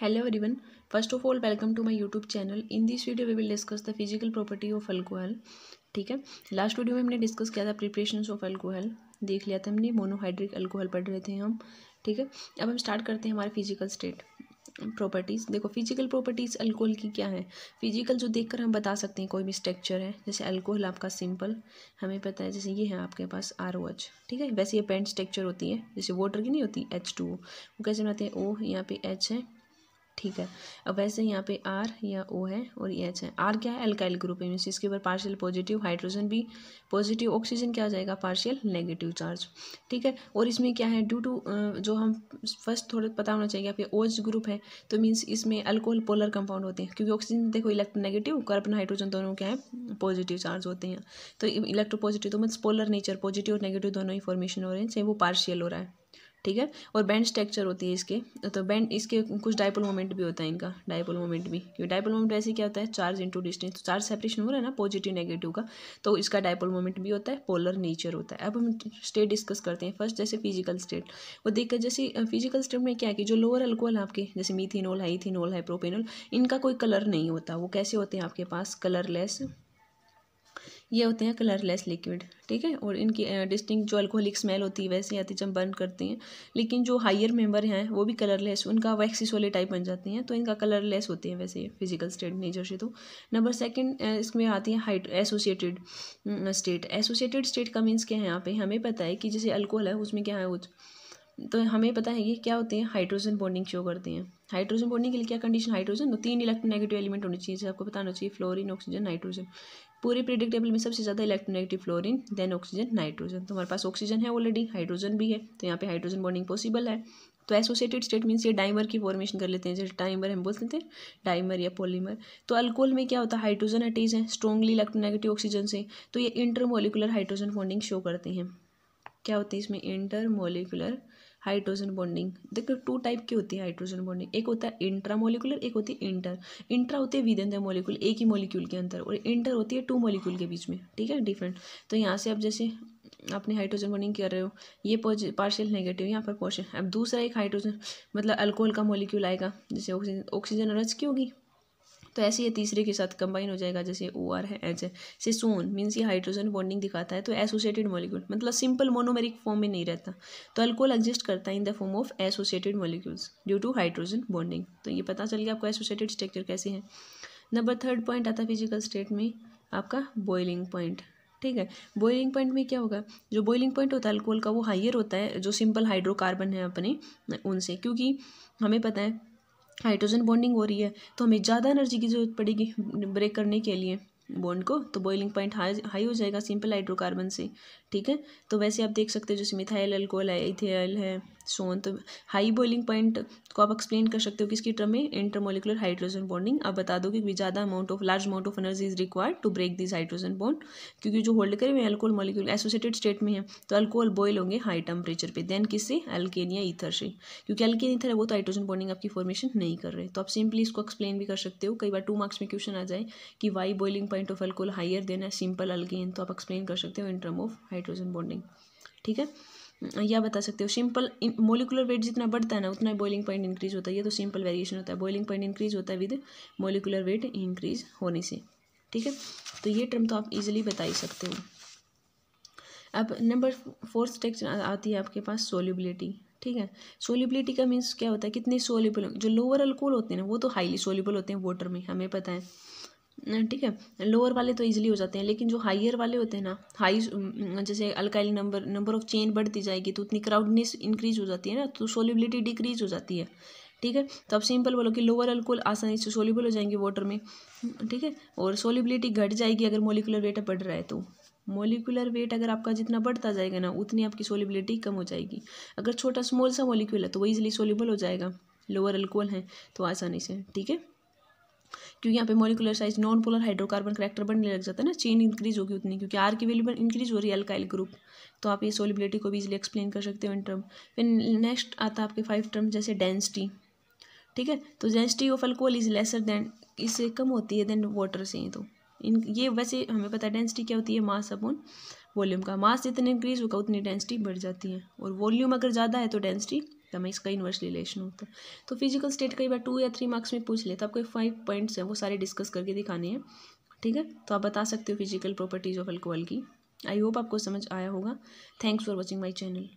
Hello everyone. First of all, welcome to my YouTube channel. In this video, we will discuss the physical property of alcohol. ठीक है, last video में हमने discuss किया था preparations of alcohol, देख लिया था हमने, मोनोहाइड्रिक अल्कोहल पढ़ रहे थे हम. ठीक है, अब हम स्टार्ट करते हैं हमारे फिजिकल स्टेट प्रॉपर्टीज़. देखो फिजिकल प्रॉपर्टीज़ अल्कोहल की क्या है. फिजिकल जो देखकर हम बता सकते हैं कोई भी स्ट्रक्चर है. जैसे अल्कोहल आपका सिंपल हमें पता है, जैसे ये है आपके पास ROH. ठीक है, वैसे ये पेंट स्ट्रक्चर होती है, जैसे वाटर की नहीं होती H2O, वो कैसे बनाते हैं, O यहाँ पे H है. ठीक है, अब वैसे यहाँ पे R या O है और ये H है. R क्या है, अल्काइल ग्रुप है, मीन्स इसके ऊपर पार्शियल पॉजिटिव हाइड्रोजन भी पॉजिटिव, ऑक्सीजन क्या हो जाएगा, पार्शियल नेगेटिव चार्ज. ठीक है, और इसमें क्या है, ड्यू टू जो हम फर्स्ट थोड़ा पता होना चाहिए आपके OH ग्रुप है, तो मीन्स इसमें अल्कोहल पोलर कंपाउंड होते हैं, क्योंकि ऑक्सीजन देखो इलेक्ट्रोनेगेटिव, कार्बन हाइड्रोजन दोनों क्या है, पॉजिटिव चार्ज होते हैं. तो इलेक्ट्रोपॉजिटिव तो मीन्स पोलर नेचर, पॉजिटिव और नेगेटिव दोनों ही फॉर्मेशन हो रहे हैं, चाहे वो पार्शियल हो रहा है. ठीक है, और बैंड स्ट्रक्चर होती है इसके, तो बैंड इसके कुछ डाइपोल मोमेंट भी होता है इनका, डाइपोल मोमेंट भी, क्योंकि डाइपोल मोमेंट वैसे क्या होता है, चार्ज इनटू डिस्टेंस, तो चार्ज सेपरेशन हो रहा है ना पॉजिटिव नेगेटिव का, तो इसका डाइपोल मोमेंट भी होता है, पोलर नेचर होता है. अब हम स्टेट डिस्कस करते हैं. फर्स्ट जैसे फिजिकल स्टेट, वो देखकर जैसे फिजिकल स्टेट में क्या है कि जो लोअर अल्कोहल आपके जैसे मीथिनॉल है, इथिनॉल है, प्रोपेनॉल, इनका कोई कलर नहीं होता. वो कैसे होते हैं आपके पास, कलरलेस, ये होते हैं कलरलेस लिक्विड. ठीक है, और इनकी डिस्टिंक्ट जो अल्कोहलिक स्मेल होती है वैसे आती है जब बर्न करते हैं. लेकिन जो हायर मेंबर हैं वो भी कलरलेस, उनका वैक्सीस वाले टाइप बन जाते हैं, तो इनका कलरलेस होते हैं वैसे फिजिकल स्टेट नेचर से. तो नंबर सेकंड इसमें आती है एसोसिएटेड स्टेट. एसोसिएटेड स्टेट का मीन्स क्या है, यहाँ पे हमें पता है कि जैसे अल्कोहल है उसमें क्या है, तो हमें पता है कि क्या होते हैं, हाइड्रोजन बॉन्डिंग शो करते हैं. हाइड्रोजन बॉन्डिंग के लिए क्या कंडीशन, हाइड्रोजन, तो 3 इलेक्ट्रोनेगेटिव एलिमेंट होने चाहिए, आपको बताना चाहिए, फ्लोरीन, ऑक्सीजन, नाइट्रोजन. पूरे प्रेडिक्टेबल में सबसे ज़्यादा electronegative fluorine, then oxygen, nitrogen. तो हमारे पास ऑक्सीजन है ऑलरेडी, हाइड्रोजन भी है, तो यहाँ पे हाइड्रोजन बॉन्डिंग पॉसिबल है. तो एसोसिएटेड स्टेट मीन्स ये डाइमर की फॉर्मेशन कर लेते हैं, जैसे डाइमर हम बोलते हैं डाइमर या पॉलीमर. तो अल्कोहल में क्या होता है, हाइड्रोजन अटैच है स्ट्रॉन्गली इलेक्ट्रोनेगेटिव ऑक्सीजन से, तो ये इंटरमोलिकुलर हाइड्रोजन बॉन्डिंग शो करते हैं. क्या होती है इसमें, इंटरमोलिकुलर हाइड्रोजन बॉन्डिंग. देखो 2 टाइप की होती है हाइड्रोजन बॉन्डिंग, एक होता है इंट्रामोलिकुलर, एक होती है इंटर. इंट्रा होती है विद इन द मॉलिक्यूल, एक ही मॉलिक्यूल के अंदर, और इंटर होती है 2 मॉलिक्यूल के बीच में. ठीक है, डिफरेंट. तो यहाँ से अब जैसे आपने हाइड्रोजन बॉन्डिंग कर रहे हो, ये पार्शियल नेगेटिव, यहाँ पर पार्शियल. अब दूसरा एक हाइड्रोजन मतलब अल्कोहल का मॉलिक्यूल आएगा, जैसे ऑक्सीजन और H की होगी, तो ऐसे ये तीसरे के साथ कंबाइन हो जाएगा, जैसे OR है, H है, से सोन मीन्स ये हाइड्रोजन बॉन्डिंग दिखाता है. तो एसोसिएटेड मॉलिक्यूल मतलब सिंपल मोनोमेरिक फॉर्म में नहीं रहता, तो अल्कोहल एग्जिस्ट करता है in the form of associated molecules due to hydrogen bonding. तो ये पता चल गया आपको एसोसिएटेड स्ट्रक्चर कैसे है. नंबर 3 पॉइंट आता है फिजिकल स्टेट में आपका बॉइलिंग पॉइंट. ठीक है, बॉइलिंग पॉइंट में क्या होगा, जो बॉइलिंग पॉइंट होता है अल्कोहल का वो हाइयर होता है जो सिंपल हाइड्रोकार्बन है अपने उनसे, क्योंकि हमें पता है हाइड्रोजन बॉन्डिंग हो रही है, तो हमें ज़्यादा एनर्जी की जरूरत पड़ेगी ब्रेक करने के लिए बॉन्ड को, तो बॉइलिंग पॉइंट हाई हो जाएगा सिंपल हाइड्रोकार्बन से. ठीक है, तो वैसे आप देख सकते हो जैसे मिथाइल अल्कोहल है, इथेनॉल है, सोन, तो हाई बॉइलिंग पॉइंट को आप एक्सप्लेन कर सकते हो किसकी टर्म में, इंटरमोलिकुलर हाइड्रोजन बॉन्डिंग. आप बता दो कि ज़्यादा large amount of energy is required to break this hydrogen bond, क्योंकि जो होल्ड करे हुए अल्कोहल मॉलिक्यूल एसोसिएटेड स्टेट में है, तो अल्कोहल बॉयल होंगे हाई टेम्परेचर पे, देन किससे, अल्केन या ईथर से, क्योंकि अल्केन ईथर है वो तो हाइड्रोजन बॉन्डिंग आपकी फॉर्मेशन नहीं कर रहे. तो आप सिंपली इसको एक्सप्लेन भी कर सकते हो, कई बार 2 मार्क्स में क्वेश्चन आ जाए कि why boiling point of alcohol higher than है सिंपल अल्केन, तो आप एक्सप्लेन कर सकते हो in term of hydrogen bonding. ठीक है, या बता सकते हो सिंपल मोलिकुलर वेट जितना बढ़ता है ना उतना बॉइलिंग पॉइंट इंक्रीज होता है, ये तो सिंपल वेरिएशन होता है, बॉइलिंग पॉइंट इंक्रीज होता है विद मोलिकुलर वेट इंक्रीज होने से. ठीक है, तो ये टर्म तो आप इजीली बता ही सकते हो. अब नंबर 4 स्टेज आती है आपके पास सोल्यूबिलिटी. ठीक है, सोल्यूबिलिटी का मीन्स क्या होता है, कितने सोल्यूबल, जो लोअर अल्कोहल होते हैं ना वो तो हाईली सोल्यूबल होते हैं वाटर में, हमें पता है. ठीक है, लोअर वाले तो इजीली हो जाते हैं, लेकिन जो हाइयर वाले होते हैं ना, हाई जैसे अल्काइल नंबर ऑफ चेन बढ़ती जाएगी तो उतनी क्राउडनेस इंक्रीज हो जाती है ना, तो सोल्यूबिलिटी डिक्रीज हो जाती है. ठीक है, तो आप सिंपल बोलो कि लोअर अल्कोहल आसानी से सोल्यूबल हो जाएंगे वाटर में. ठीक है, और सोल्यूबिलिटी घट जाएगी अगर मोलिकुलर वेट बढ़ रहा है, तो मोलिकुलर वेट अगर आपका जितना बढ़ता जाएगा ना उतनी आपकी सोल्यूबिलिटी कम हो जाएगी. अगर छोटा स्मॉल सा मोलिक्यूल है तो वो इजीली सोल्यूबल हो जाएगा, लोअर अल्कोहल है तो आसानी से. ठीक है, क्योंकि यहाँ पे molecular size non polar hydrocarbon character बनने लग जाता है ना, चेन इंक्रीज होगी उतनी, क्योंकि R की वैल्यू इंक्रीज हो रही है अल्काइल ग्रुप, तो आप ये सोल्युबिलिटी को भी इजीली एक्सप्लेन कर सकते हो इन टर्म. फिर नेक्स्ट आता है आपके 5 टर्म, जैसे डेंसिटी. ठीक है, तो density of alcohol is lesser than, इससे कम होती है देन वाटर से. तो ये वैसे हमें पता है डेंसिटी क्या होती है, मास अपॉन वॉल्यूम का. मास जितने इंक्रीज होगा उतनी डेंसिटी बढ़ जाती है, और वॉल्यूम अगर ज़्यादा है तो डेंसिटी मैं इसका इन्वर्स रिलेशन होता है। तो फिजिकल स्टेट कई बार 2 या 3 मार्क्स में पूछ ले, तो आपको 5 पॉइंट्स हैं वो सारे डिस्कस करके दिखाने हैं, ठीक है। तो आप बता सकते हो फिजिकल प्रॉपर्टीज़ ऑफ अल्कोहल की। आई होप आपको समझ आया होगा। Thanks for watching my channel.